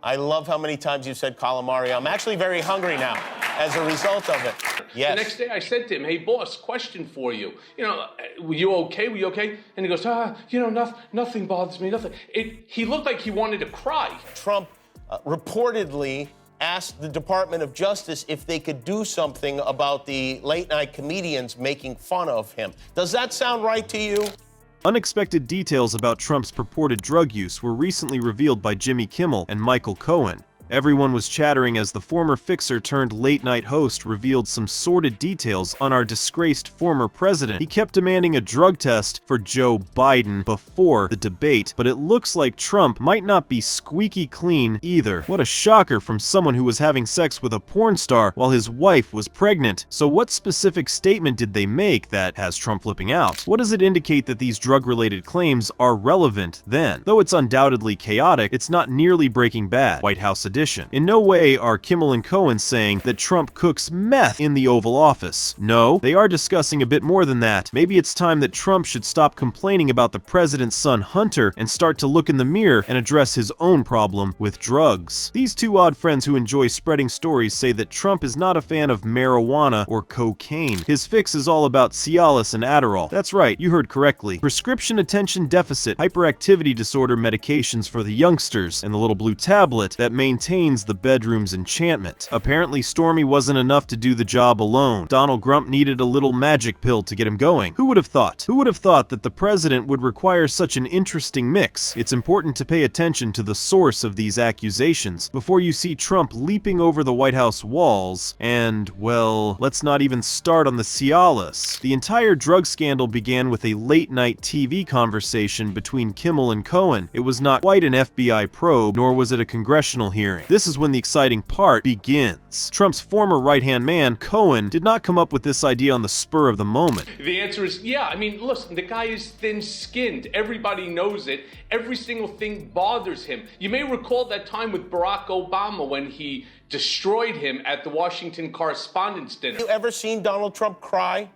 I love how many times you've said calamari. I'm actually very hungry now as a result of it. Yes. The next day I said to him, hey, boss, question for you. You know, were you okay? Were you okay? And he goes, you know, nothing bothers me, nothing. He looked like he wanted to cry. Trump reportedly asked the Department of Justice if they could do something about the late-night comedians making fun of him. Does that sound right to you? Unexpected details about Trump's purported drug use were recently revealed by Jimmy Kimmel and Michael Cohen. Everyone was chattering as the former fixer turned late-night host revealed some sordid details on our disgraced former president. He kept demanding a drug test for Joe Biden before the debate, but it looks like Trump might not be squeaky clean either. What a shocker from someone who was having sex with a porn star while his wife was pregnant. So what specific statement did they make that has Trump flipping out? What does it indicate that these drug-related claims are relevant then? Though it's undoubtedly chaotic, it's not nearly Breaking Bad, White House edition. In no way are Kimmel and Cohen saying that Trump cooks meth in the Oval Office. No, they are discussing a bit more than that. Maybe it's time that Trump should stop complaining about the president's son Hunter and start to look in the mirror and address his own problem with drugs. These two odd friends who enjoy spreading stories say that Trump is not a fan of marijuana or cocaine. His fix is all about Cialis and Adderall. That's right, you heard correctly. Prescription attention deficit hyperactivity disorder medications for the youngsters and the little blue tablet that maintains the bedroom's enchantment. Apparently Stormy wasn't enough to do the job alone. Donald Trump needed a little magic pill to get him going. Who would have thought? Who would have thought that the president would require such an interesting mix? It's important to pay attention to the source of these accusations before you see Trump leaping over the White House walls and, well, let's not even start on the Cialis. The entire drug scandal began with a late-night TV conversation between Kimmel and Cohen. It was not quite an FBI probe, nor was it a congressional hearing. This is when the exciting part begins. Trump's former right-hand man, Cohen, did not come up with this idea on the spur of the moment. The answer is, yeah, I mean, listen, the guy is thin-skinned. Everybody knows it. Every single thing bothers him. You may recall that time with Barack Obama when he destroyed him at the Washington Correspondents' Dinner. Have you ever seen Donald Trump cry?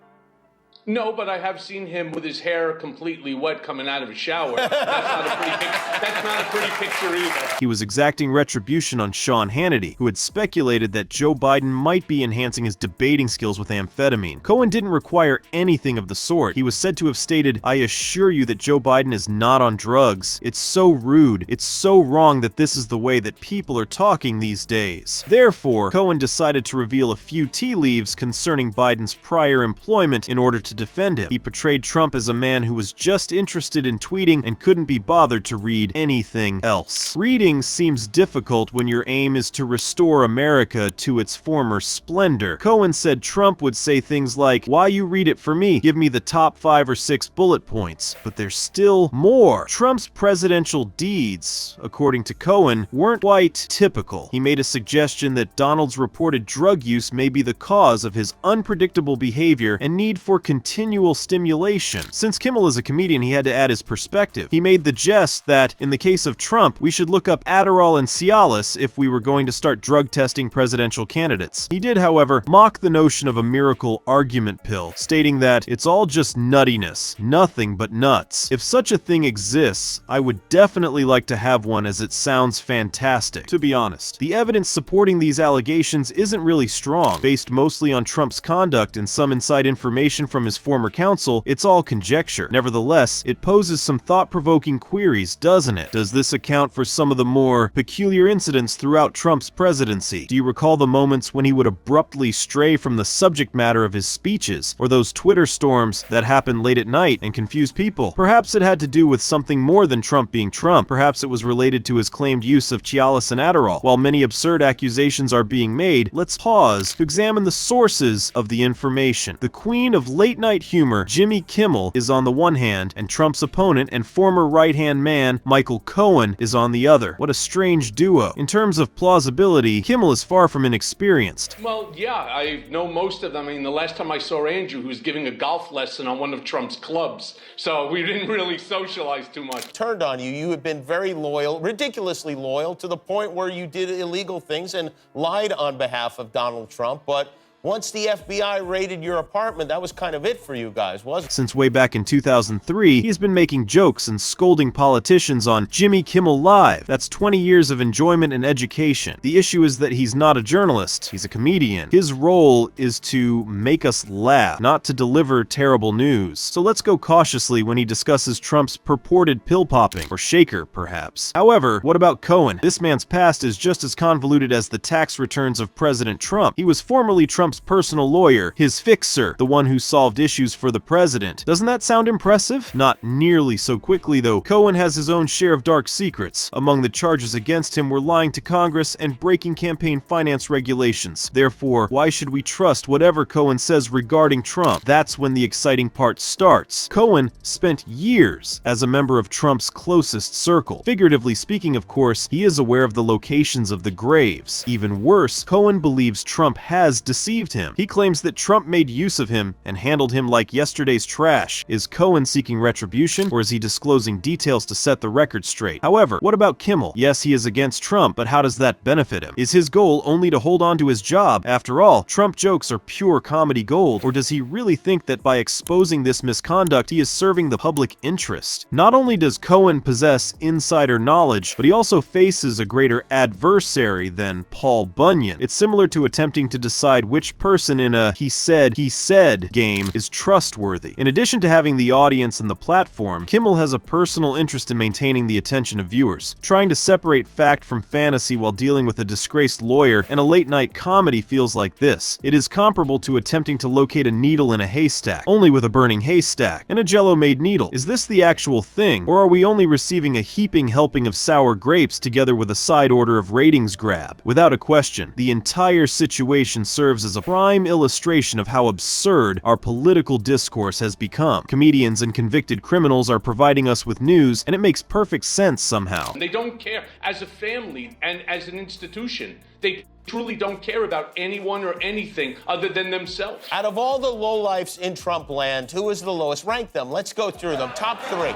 No, but I have seen him with his hair completely wet coming out of a shower. That's not a pretty picture either. He was exacting retribution on Sean Hannity, who had speculated that Joe Biden might be enhancing his debating skills with amphetamine. Cohen didn't require anything of the sort. He was said to have stated, "I assure you that Joe Biden is not on drugs. It's so rude. It's so wrong that this is the way that people are talking these days." Therefore, Cohen decided to reveal a few tea leaves concerning Biden's prior employment in order to defend him. He portrayed Trump as a man who was just interested in tweeting and couldn't be bothered to read anything else. Reading seems difficult when your aim is to restore America to its former splendor. Cohen said Trump would say things like, "Why you read it for me? Give me the top 5 or 6 bullet points." But there's still more. Trump's presidential deeds, according to Cohen, weren't quite typical. He made a suggestion that Donald's reported drug use may be the cause of his unpredictable behavior and need for continual stimulation. Since Kimmel is a comedian, he had to add his perspective. He made the jest that, in the case of Trump, we should look up Adderall and Cialis if we were going to start drug testing presidential candidates. He did, however, mock the notion of a miracle argument pill, stating that it's all just nuttiness, nothing but nuts. If such a thing exists, I would definitely like to have one, as it sounds fantastic. To be honest, the evidence supporting these allegations isn't really strong. Based mostly on Trump's conduct and some inside information from his former counsel, it's all conjecture. Nevertheless, it poses some thought-provoking queries, doesn't it? Does this account for some of the more peculiar incidents throughout Trump's presidency? Do you recall the moments when he would abruptly stray from the subject matter of his speeches, or those Twitter storms that happened late at night and confused people? Perhaps it had to do with something more than Trump being Trump. Perhaps it was related to his claimed use of Cialis and Adderall. While many absurd accusations are being made, let's pause to examine the sources of the information. The queen of late-night humor, Jimmy Kimmel, is on the one hand, and Trump's opponent and former right-hand man, Michael Cohen, is on the other. What a strange duo. In terms of plausibility, Kimmel is far from inexperienced. Well, yeah, I know most of them. I mean, the last time I saw Andrew, he was giving a golf lesson on one of Trump's clubs, so we didn't really socialize too much. Turned on you. You have been very loyal, ridiculously loyal, to the point where you did illegal things and lied on behalf of Donald Trump. But Once the FBI raided your apartment, that was kind of it for you guys, wasn't it? Since way back in 2003, he's been making jokes and scolding politicians on Jimmy Kimmel Live. That's 20 years of enjoyment and education. The issue is that he's not a journalist, he's a comedian. His role is to make us laugh, not to deliver terrible news. So let's go cautiously when he discusses Trump's purported pill popping, or shaker, perhaps. However, what about Cohen? This man's past is just as convoluted as the tax returns of President Trump. He was formerly Trump's personal lawyer, his fixer, the one who solved issues for the president. Doesn't that sound impressive? Not nearly so quickly, though. Cohen has his own share of dark secrets. Among the charges against him were lying to Congress and breaking campaign finance regulations. Therefore, why should we trust whatever Cohen says regarding Trump? That's when the exciting part starts. Cohen spent years as a member of Trump's closest circle. Figuratively speaking, of course, he is aware of the locations of the graves. Even worse, Cohen believes Trump has deceived him. He claims that Trump made use of him and handled him like yesterday's trash. Is Cohen seeking retribution, or is he disclosing details to set the record straight? However, what about Kimmel? Yes, he is against Trump, but how does that benefit him? Is his goal only to hold on to his job? After all, Trump jokes are pure comedy gold, or does he really think that by exposing this misconduct, he is serving the public interest? Not only does Cohen possess insider knowledge, but he also faces a greater adversary than Paul Bunyan. It's similar to attempting to decide which person in a he said game is trustworthy. In addition to having the audience and the platform, Kimmel has a personal interest in maintaining the attention of viewers. Trying to separate fact from fantasy while dealing with a disgraced lawyer and a late-night comedy feels like this. It is comparable to attempting to locate a needle in a haystack, only with a burning haystack, and a Jello-made needle. Is this the actual thing, or are we only receiving a heaping helping of sour grapes together with a side order of ratings grab? Without a question, the entire situation serves as a prime illustration of how absurd our political discourse has become. Comedians and convicted criminals are providing us with news, and it makes perfect sense somehow. They don't care. As a family and as an institution, they truly don't care about anyone or anything other than themselves. Out of all the lowlifes in Trump land, who is the lowest? Rank them. Let's go through them. Top 3.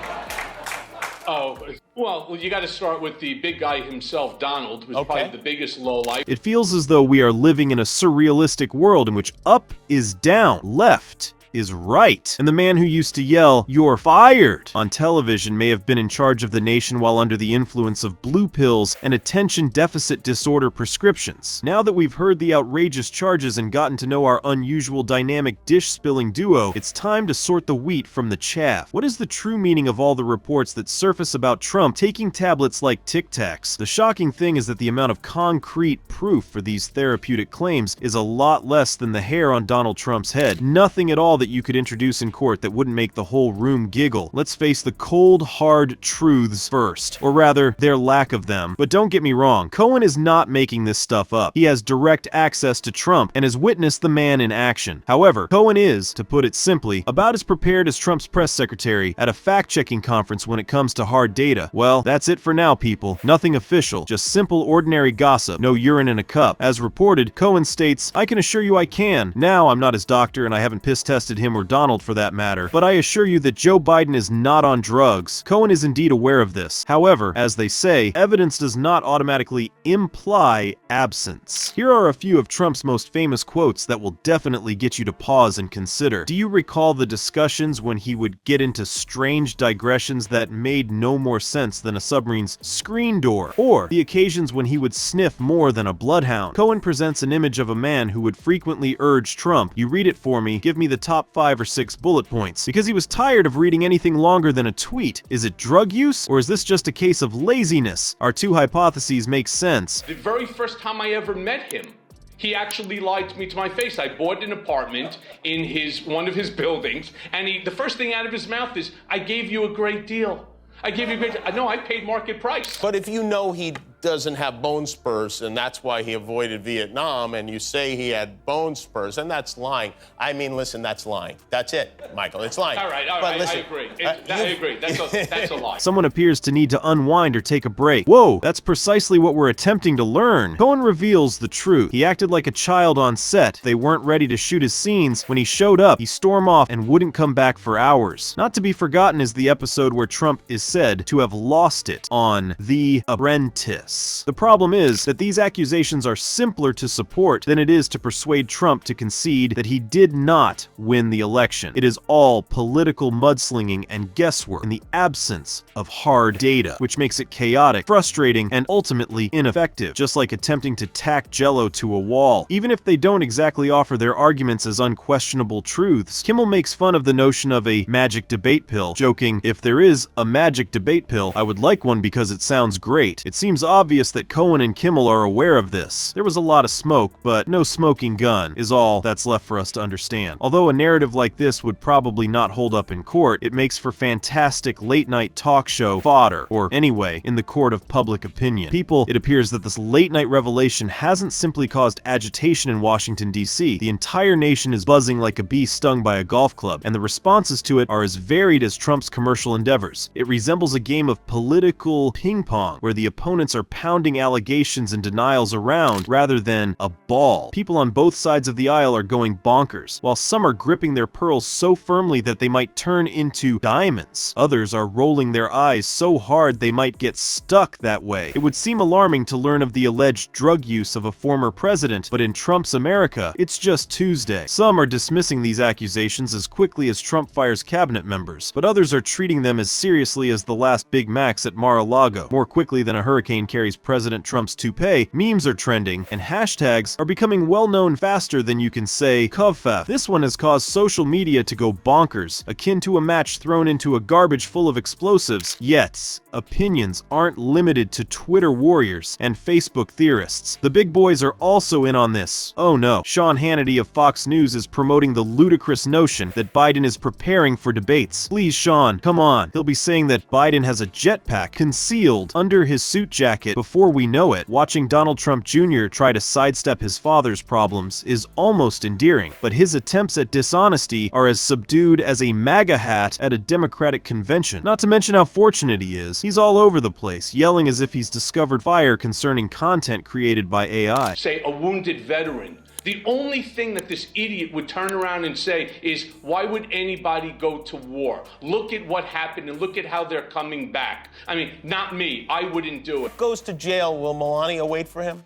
Oh, well, you got to start with the big guy himself, Donald, who's probably the biggest lowlife. It feels as though we are living in a surrealistic world in which up is down, left is right. And the man who used to yell, "You're fired," on television may have been in charge of the nation while under the influence of blue pills and attention deficit disorder prescriptions. Now that we've heard the outrageous charges and gotten to know our unusual dynamic dish-spilling duo, it's time to sort the wheat from the chaff. What is the true meaning of all the reports that surface about Trump taking tablets like Tic Tacs? The shocking thing is that the amount of concrete proof for these therapeutic claims is a lot less than the hair on Donald Trump's head. Nothing at all that you could introduce in court that wouldn't make the whole room giggle. Let's face the cold, hard truths first, or rather, their lack of them. But don't get me wrong, Cohen is not making this stuff up. He has direct access to Trump and has witnessed the man in action. However, Cohen is, to put it simply, about as prepared as Trump's press secretary at a fact-checking conference when it comes to hard data. Well, that's it for now, people. Nothing official, just simple, ordinary gossip. No urine in a cup. As reported, Cohen states, "I can assure you I can. Now, I'm not his doctor and I haven't piss-tested him or Donald for that matter, but I assure you that Joe Biden is not on drugs." Cohen is indeed aware of this. However, as they say, evidence does not automatically imply absence. Here are a few of Trump's most famous quotes that will definitely get you to pause and consider. Do you recall the discussions when he would get into strange digressions that made no more sense than a submarine's screen door? Or the occasions when he would sniff more than a bloodhound? Cohen presents an image of a man who would frequently urge Trump, "You read it for me, give me the top 5 or 6 bullet points," because he was tired of reading anything longer than a tweet. Is it drug use, or is this just a case of laziness? Our two hypotheses make sense. The very first time I ever met him, he actually lied to me to my face. I bought an apartment in one of his buildings, and the first thing out of his mouth is, "I gave you a great deal. I gave you a great deal." No, I paid market price. But if you know he doesn't have bone spurs, and that's why he avoided Vietnam, and you say he had bone spurs, and that's lying. I mean, listen, that's lying. That's it, Michael. It's lying. All right, but listen, I agree. I agree. That's a lie. Someone appears to need to unwind or take a break. Whoa, that's precisely what we're attempting to learn. Cohen reveals the truth. He acted like a child on set. They weren't ready to shoot his scenes. When he showed up, he stormed off and wouldn't come back for hours. Not to be forgotten is the episode where Trump is said to have lost it on The Apprentice. Yes. The problem is that these accusations are simpler to support than it is to persuade Trump to concede that he did not win the election. It is all political mudslinging and guesswork in the absence of hard data, which makes it chaotic, frustrating, and ultimately ineffective, just like attempting to tack Jell-O to a wall. Even if they don't exactly offer their arguments as unquestionable truths, Kimmel makes fun of the notion of a magic debate pill, joking, "If there is a magic debate pill, I would like one because it sounds great." It seems obvious that Cohen and Kimmel are aware of this. There was a lot of smoke, but no smoking gun is all that's left for us to understand. Although a narrative like this would probably not hold up in court, it makes for fantastic late-night talk show fodder, or anyway, in the court of public opinion. It appears that this late-night revelation hasn't simply caused agitation in Washington, D.C. The entire nation is buzzing like a bee stung by a golf club, and the responses to it are as varied as Trump's commercial endeavors. It resembles a game of political ping-pong, where the opponents are pounding allegations and denials around rather than a ball. People on both sides of the aisle are going bonkers, while some are gripping their pearls so firmly that they might turn into diamonds. Others are rolling their eyes so hard they might get stuck that way. It would seem alarming to learn of the alleged drug use of a former president, but in Trump's America, it's just Tuesday. Some are dismissing these accusations as quickly as Trump fires cabinet members, but others are treating them as seriously as the last Big Macs at Mar-a-Lago. More quickly than a hurricane carries President Trump's toupee, memes are trending, and hashtags are becoming well-known faster than you can say "Kovfaf." This one has caused social media to go bonkers, akin to a match thrown into a garbage full of explosives. Yet, opinions aren't limited to Twitter warriors and Facebook theorists. The big boys are also in on this. Oh no, Sean Hannity of Fox News is promoting the ludicrous notion that Biden is preparing for debates. Please, Sean, come on. He'll be saying that Biden has a jetpack concealed under his suit jacket before we know it. Watching Donald Trump Jr. try to sidestep his father's problems is almost endearing, but his attempts at dishonesty are as subdued as a MAGA hat at a Democratic convention. Not to mention how fortunate he is. He's all over the place, yelling as if he's discovered fire concerning content created by AI. Say a wounded veteran. The only thing that this idiot would turn around and say is, why would anybody go to war? Look at what happened and look at how they're coming back. I mean, not me. I wouldn't do it. Goes to jail, will Melania wait for him?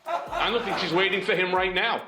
I don't think she's waiting for him right now.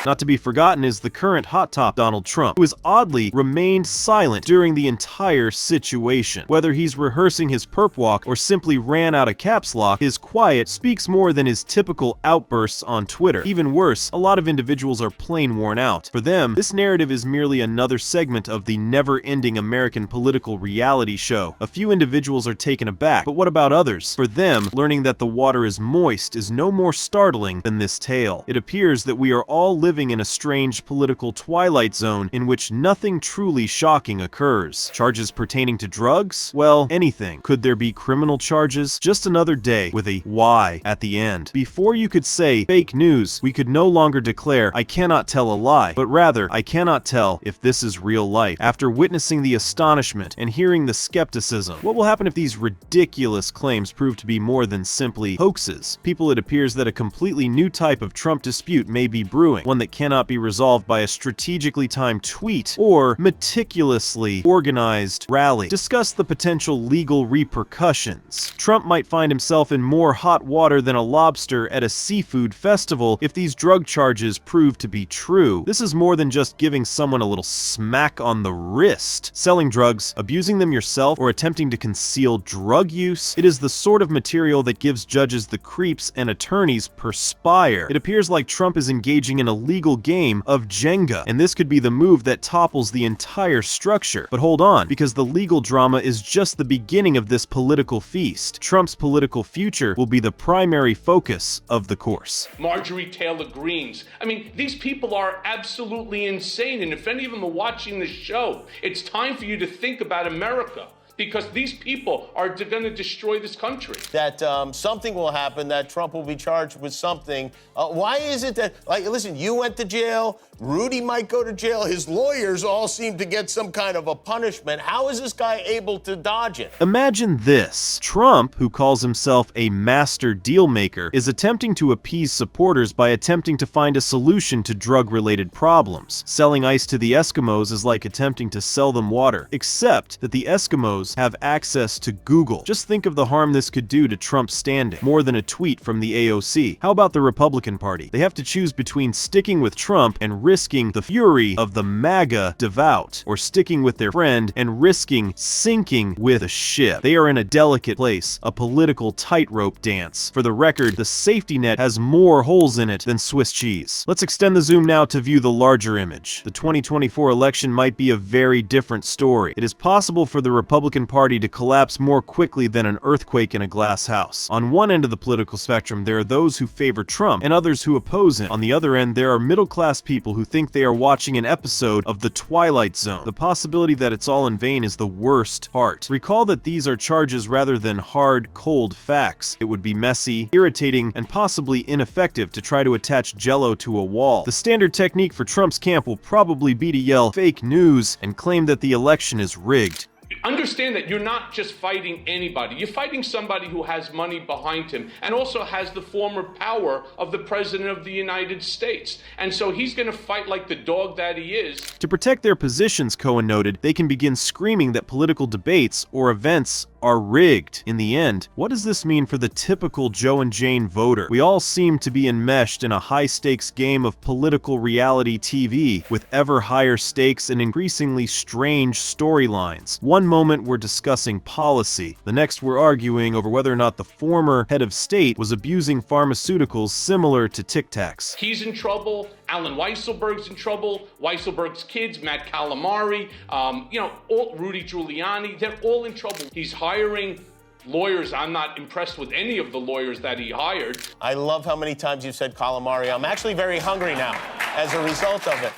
Not to be forgotten is the current hot top Donald Trump, who has oddly remained silent during the entire situation. Whether he's rehearsing his perp walk or simply ran out of caps lock, his quiet speaks more than his typical outbursts on Twitter. Even worse, a lot of individuals are plain worn out. For them, this narrative is merely another segment of the never-ending American political reality show. A few individuals are taken aback, but what about others? For them, learning that the water is moist is no more startling than this tale. It appears that we are all living in a strange political twilight zone in which nothing truly shocking occurs. Charges pertaining to drugs? Well, anything. Could there be criminal charges? Just another day with a Y at the end. Before you could say fake news, we could no longer declare I cannot tell a lie, but rather I cannot tell if this is real life. After witnessing the astonishment and hearing the skepticism, what will happen if these ridiculous claims prove to be more than simply hoaxes? People, it appears that a completely new type of Trump dispute may be brewing, one that cannot be resolved by a strategically timed tweet or meticulously organized rally. Discuss the potential legal repercussions. Trump might find himself in more hot water than a lobster at a seafood festival if these drug charges prove to be true. This is more than just giving someone a little smack on the wrist. Selling drugs, abusing them yourself, or attempting to conceal drug use, it is the sort of material that gives judges the creeps and attorneys perspire. It appears like Trump is engaging in a legal game of Jenga, and this could be the move that topples the entire structure. But hold on, because the legal drama is just the beginning of this political feast. Trump's political future will be the primary focus of the course. Marjorie Taylor Greens. I mean, these people are absolutely insane, and if any of them are watching the show, it's time for you to think about America. Because these people are going to destroy this country. That something will happen, that Trump will be charged with something. Why is it that, like, listen, you went to jail, Rudy might go to jail, his lawyers all seem to get some kind of a punishment. How is this guy able to dodge it? Imagine this. Trump, who calls himself a master deal maker, is attempting to appease supporters by attempting to find a solution to drug-related problems. Selling ice to the Eskimos is like attempting to sell them water, except that the Eskimos liberals have access to Google. Just think of the harm this could do to Trump's standing. More than a tweet from the AOC. How about the Republican Party? They have to choose between sticking with Trump and risking the fury of the MAGA devout, or sticking with their friend and risking sinking with a ship. They are in a delicate place, a political tightrope dance. For the record, the safety net has more holes in it than Swiss cheese. Let's extend the zoom now to view the larger image. The 2024 election might be a very different story. It is possible for the Republican Party to collapse more quickly than an earthquake in a glass house. On one end of the political spectrum, there are those who favor Trump and others who oppose him. On the other end, there are middle-class people who think they are watching an episode of The Twilight Zone. The possibility that it's all in vain is the worst part. Recall that these are charges rather than hard, cold facts. It would be messy, irritating, and possibly ineffective to try to attach Jell-O to a wall. The standard technique for Trump's camp will probably be to yell fake news and claim that the election is rigged. Understand that you're not just fighting anybody. You're fighting somebody who has money behind him and also has the former power of the President of the United States. And so he's going to fight like the dog that he is. To protect their positions, Cohen noted, they can begin screaming that political debates or events are rigged. In the end, what does this mean for the typical Joe and Jane voter? We all seem to be enmeshed in a high-stakes game of political reality TV with ever higher stakes and increasingly strange storylines. One moment we're discussing policy, the next we're arguing over whether or not the former head of state was abusing pharmaceuticals similar to Tic Tacs. He's in trouble. Alan Weisselberg's in trouble. Weisselberg's kids, Matt Calamari, Rudy Giuliani, they're all in trouble. He's hiring lawyers. I'm not impressed with any of the lawyers that he hired. I love how many times you've said calamari. I'm actually very hungry now as a result of it.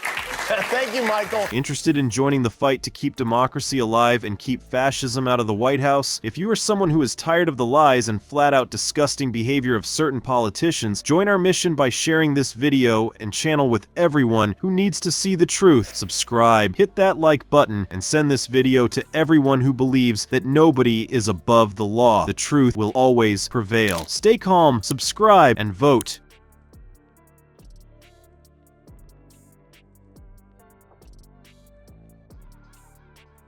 Thank you, Michael. Interested in joining the fight to keep democracy alive and keep fascism out of the White House? If you are someone who is tired of the lies and flat-out disgusting behavior of certain politicians, join our mission by sharing this video and channel with everyone who needs to see the truth. Subscribe, hit that like button, and send this video to everyone who believes that nobody is above the law. The truth will always prevail. Stay calm, subscribe, and vote.